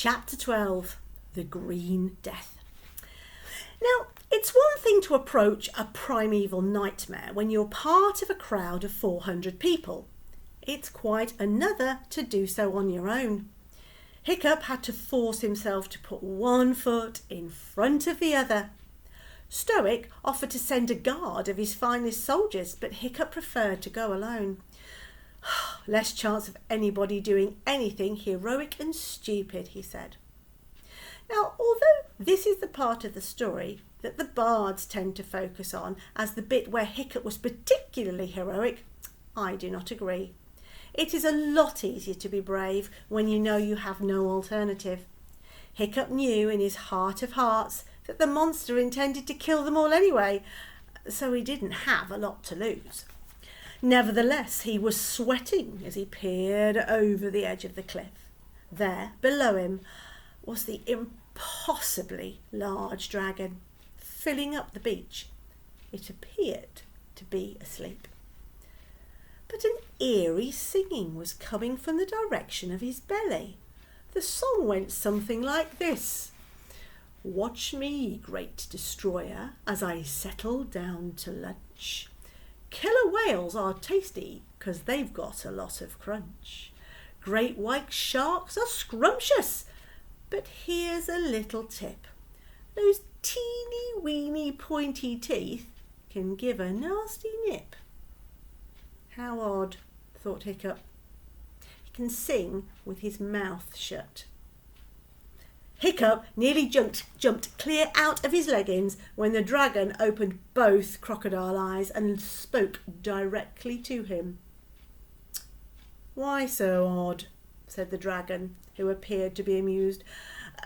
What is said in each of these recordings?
Chapter 12, The Green Death. Now, it's one thing to approach a primeval nightmare when you're part of a crowd of 400 people. It's quite another to do so on your own. Hiccup had to force himself to put one foot in front of the other. Stoic offered to send a guard of his finest soldiers, but Hiccup preferred to go alone. Less chance of anybody doing anything heroic and stupid, he said. Now, although this is the part of the story that the bards tend to focus on as the bit where Hiccup was particularly heroic, I do not agree. It is a lot easier to be brave when you know you have no alternative. Hiccup knew in his heart of hearts that the monster intended to kill them all anyway, so he didn't have a lot to lose. Nevertheless, he was sweating as he peered over the edge of the cliff. There, below him, was the impossibly large dragon, filling up the beach. It appeared to be asleep. But an eerie singing was coming from the direction of his belly. The song went something like this. Watch me, great destroyer, as I settle down to lunch. Killer whales are tasty 'cause they've got a lot of crunch. Great white sharks are scrumptious, but here's a little tip. Those teeny weeny pointy teeth can give a nasty nip. How odd, thought Hiccup. He can sing with his mouth shut. Hiccup nearly jumped clear out of his leggings when the dragon opened both crocodile eyes and spoke directly to him. Why so odd? Said the dragon, who appeared to be amused.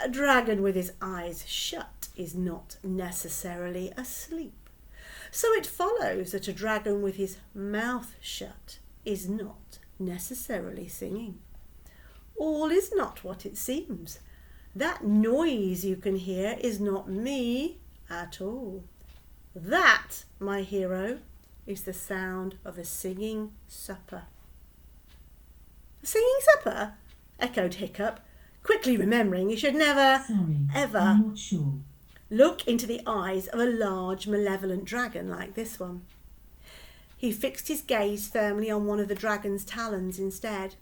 A dragon with his eyes shut is not necessarily asleep. So it follows that a dragon with his mouth shut is not necessarily singing. All is not what it seems. That noise you can hear is not me at all. That, my hero, is the sound of a singing supper. A singing supper? Echoed Hiccup, quickly remembering he should never, ever I'm not sure. look into the eyes of a large, malevolent dragon like this one. He fixed his gaze firmly on one of the dragon's talons instead.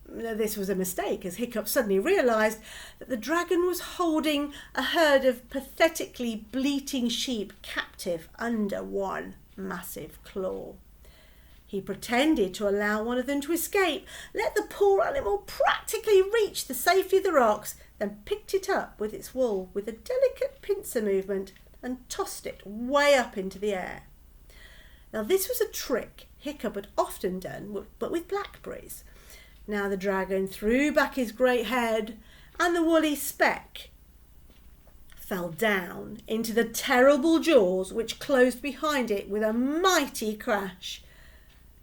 This was a mistake, as Hiccup suddenly realised that the dragon was holding a herd of pathetically bleating sheep captive under one massive claw. He pretended to allow one of them to escape, let the poor animal practically reach the safety of the rocks, then picked it up with its wool with a delicate pincer movement and tossed it way up into the air. Now this was a trick Hiccup had often done, but with blackberries. Now the dragon threw back his great head, and the woolly speck fell down into the terrible jaws which closed behind it with a mighty crash.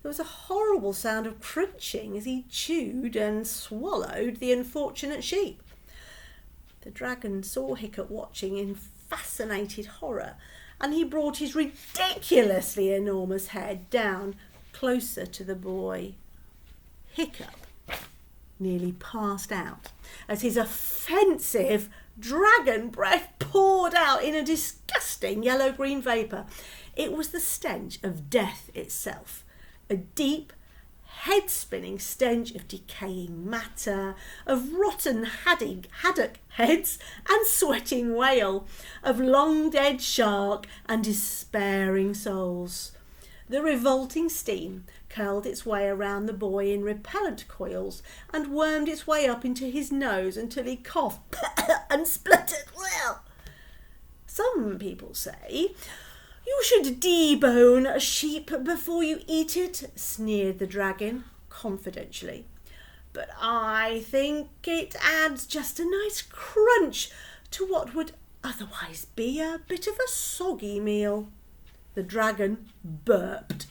There was a horrible sound of crunching as he chewed and swallowed the unfortunate sheep. The dragon saw Hiccup watching in fascinated horror, and he brought his ridiculously enormous head down closer to the boy. Hiccup nearly passed out as his offensive dragon breath poured out in a disgusting yellow-green vapour. It was the stench of death itself, a deep, head-spinning stench of decaying matter, of rotten haddock heads and sweating whale, of long-dead shark and despairing souls. The revolting steam curled its way around the boy in repellent coils and wormed its way up into his nose until he coughed and spluttered. Well, some people say you should debone a sheep before you eat it, sneered the dragon confidentially. But I think it adds just a nice crunch to what would otherwise be a bit of a soggy meal. The dragon burped.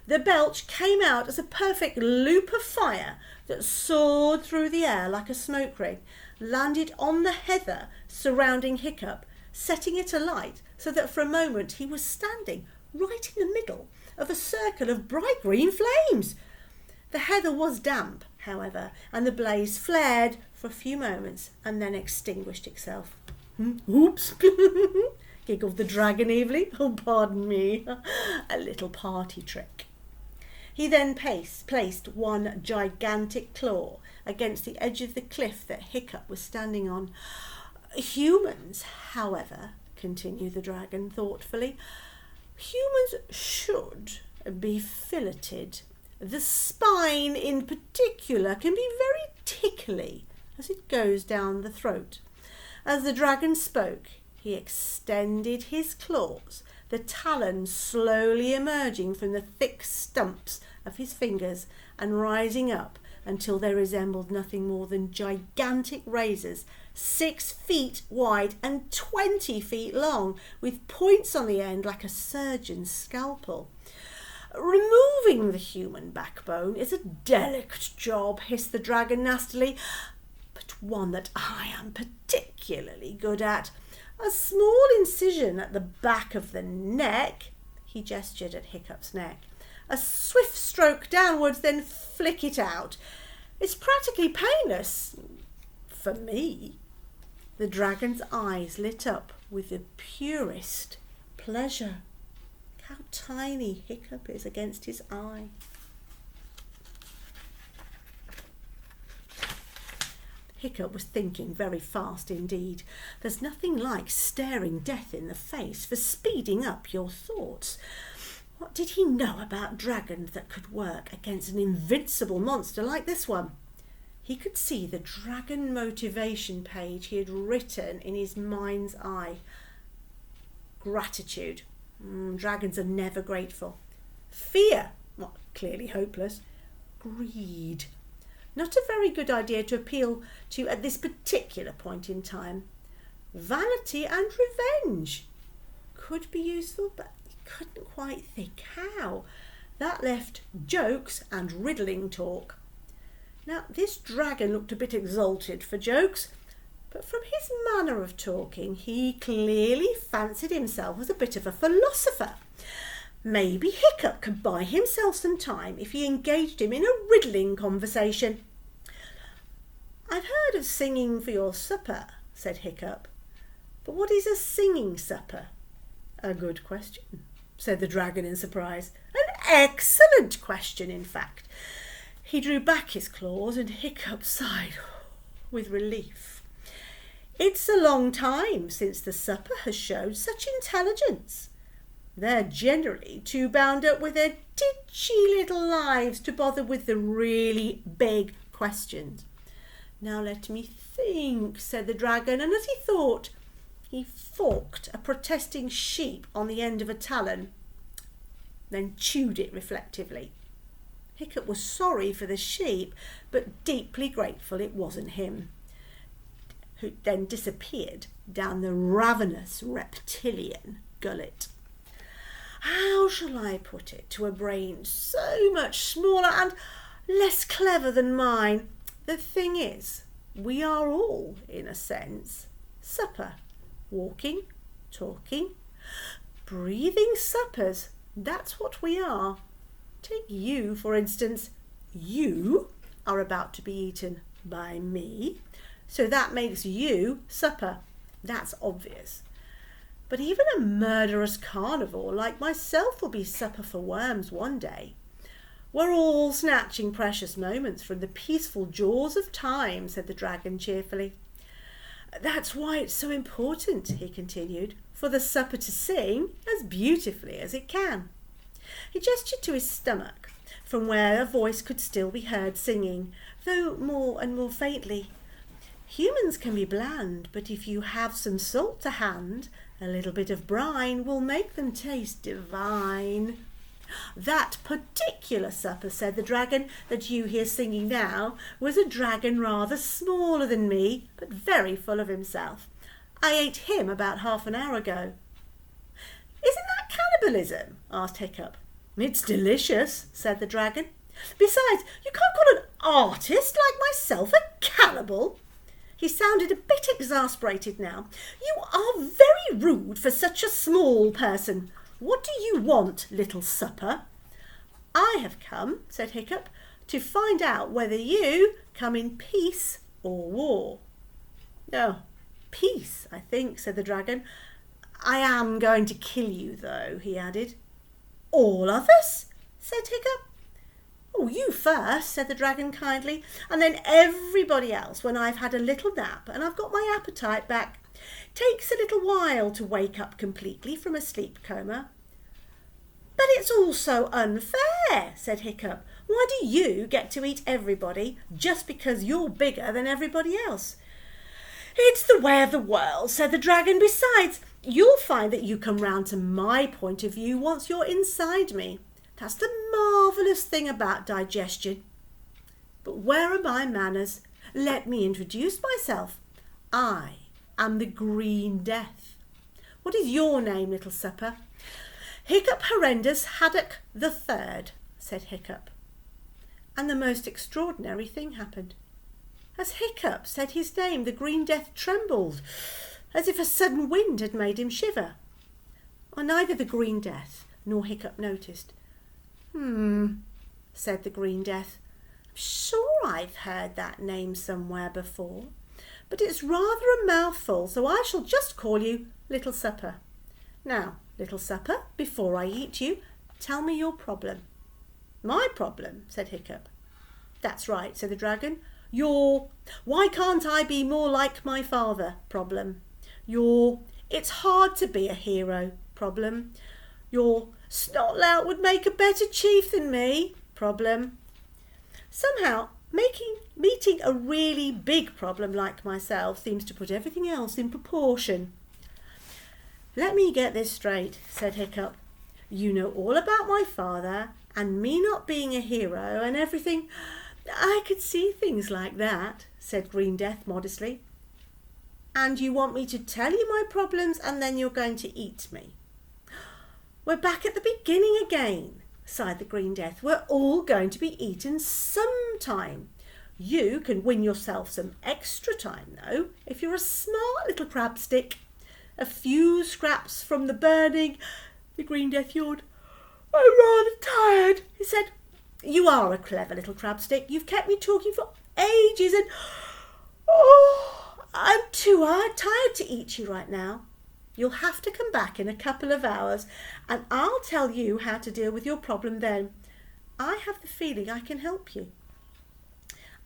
The belch came out as a perfect loop of fire that soared through the air like a smoke ring, landed on the heather surrounding Hiccup, setting it alight so that for a moment he was standing right in the middle of a circle of bright green flames. The heather was damp, however, and the blaze flared for a few moments and then extinguished itself. Oops, giggled the dragon evilly. Oh, pardon me, a little party trick. He then placed one gigantic claw against the edge of the cliff that Hiccup was standing on. Humans, however, continued the dragon thoughtfully, humans should be filleted. The spine in particular can be very tickly as it goes down the throat. As the dragon spoke, he extended his claws, the talons slowly emerging from the thick stumps of his fingers and rising up until they resembled nothing more than gigantic razors, 6 feet wide and 20 feet long, with points on the end like a surgeon's scalpel. Removing the human backbone is a delicate job, hissed the dragon nastily, but one that I am particularly good at. A small incision at the back of the neck, he gestured at Hiccup's neck. A swift stroke downwards, then flick it out. It's practically painless. For me. The dragon's eyes lit up with the purest pleasure. How tiny Hiccup is against his eye. Hiccup was thinking very fast indeed. There's nothing like staring death in the face for speeding up your thoughts. What did he know about dragons that could work against an invincible monster like this one? He could see the dragon motivation page he had written in his mind's eye. Gratitude. Dragons are never grateful. Fear. Well, clearly hopeless. Greed. Not a very good idea to appeal to at this particular point in time. Vanity and revenge. Could be useful, but he couldn't quite think how. That left jokes and riddling talk. Now, this dragon looked a bit exalted for jokes, but from his manner of talking, he clearly fancied himself as a bit of a philosopher. Maybe Hiccup could buy himself some time if he engaged him in a riddling conversation. I've heard of singing for your supper, said Hiccup, but what is a singing supper? A good question, said the dragon in surprise. An excellent question, in fact. He drew back his claws and Hiccup sighed with relief. It's a long time since the supper has showed such intelligence. They're generally too bound up with their titchy little lives to bother with the really big questions. Now let me think, said the dragon, and as he thought, he forked a protesting sheep on the end of a talon, then chewed it reflectively. Hiccup was sorry for the sheep, but deeply grateful it wasn't him, who then disappeared down the ravenous reptilian gullet. How shall I put it to a brain so much smaller and less clever than mine? The thing is, we are all, in a sense, supper. Walking, talking, breathing suppers. That's what we are. Take you, for instance. You are about to be eaten by me, so that makes you supper. That's obvious. But even a murderous carnivore like myself will be supper for worms one day. We're all snatching precious moments from the peaceful jaws of time, said the dragon cheerfully. That's why it's so important, he continued, for the supper to sing as beautifully as it can. He gestured to his stomach, from where a voice could still be heard singing, though more and more faintly. Humans can be bland, but if you have some salt to hand, a little bit of brine will make them taste divine. That particular supper, said the dragon, that you hear singing now, was a dragon rather smaller than me, but very full of himself. I ate him about half an hour ago. Isn't that cannibalism? Asked Hiccup. It's delicious, said the dragon. Besides, you can't call an artist like myself a cannibal. He sounded a bit exasperated now. You are very rude for such a small person. What do you want, little supper? I have come, said Hiccup, to find out whether you come in peace or war? Oh, peace, I think, said the dragon. I am going to kill you, though, he added. All of us? Said Hiccup. Oh, you first, said the dragon kindly, and then everybody else when I've had a little nap and I've got my appetite back. Takes a little while to wake up completely from a sleep coma. But it's all so unfair, said Hiccup. Why do you get to eat everybody just because you're bigger than everybody else? It's the way of the world, said the dragon. Besides, you'll find that you come round to my point of view once you're inside me. That's the marvellous thing about digestion. But where are my manners? Let me introduce myself. I am the Green Death. What is your name, little supper? Hiccup Horrendous Haddock the Third, said Hiccup. And the most extraordinary thing happened. As Hiccup said his name, the Green Death trembled, as if a sudden wind had made him shiver. Neither the Green Death nor Hiccup noticed. Said the Green Death. I'm sure I've heard that name somewhere before, but it's rather a mouthful, so I shall just call you Little Supper. Now, Little Supper, before I eat you, tell me your problem. My problem, said Hiccup. That's right, said the dragon. Your why can't I be more like my father problem. Your it's hard to be a hero problem. Your Snotlout would make a better chief than me problem. Somehow, meeting a really big problem like myself seems to put everything else in proportion. Let me get this straight, said Hiccup. You know all about my father and me not being a hero and everything. I could see things like that, said Green Death modestly. And you want me to tell you my problems and then you're going to eat me? We're back at the beginning again, sighed the Green Death. We're all going to be eaten sometime. You can win yourself some extra time, though, if you're a smart little crabstick. A few scraps from the burning. The Green Death yawned. I'm rather tired, he said. You are a clever little crabstick. You've kept me talking for ages and... I'm too tired to eat you right now. You'll have to come back in a couple of hours and I'll tell you how to deal with your problem then. I have the feeling I can help you.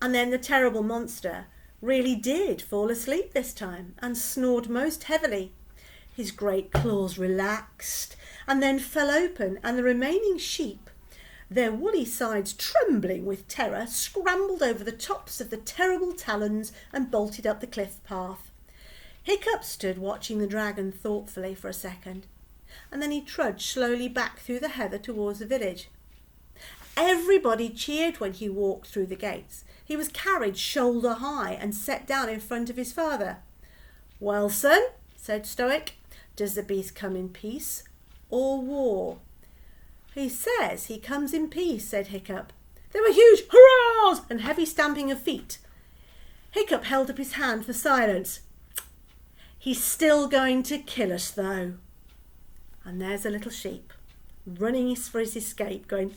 And then the terrible monster really did fall asleep this time and snored most heavily. His great claws relaxed and then fell open, and the remaining sheep, their woolly sides trembling with terror, scrambled over the tops of the terrible talons and bolted up the cliff path. Hiccup stood watching the dragon thoughtfully for a second, and then he trudged slowly back through the heather towards the village. Everybody cheered when he walked through the gates. He was carried shoulder high and set down in front of his father. Well, son, said Stoic, does the beast come in peace or war? He says he comes in peace, said Hiccup. There were huge hurrahs and heavy stamping of feet. Hiccup held up his hand for silence. He's still going to kill us, though. And there's a little sheep, running for his escape, going,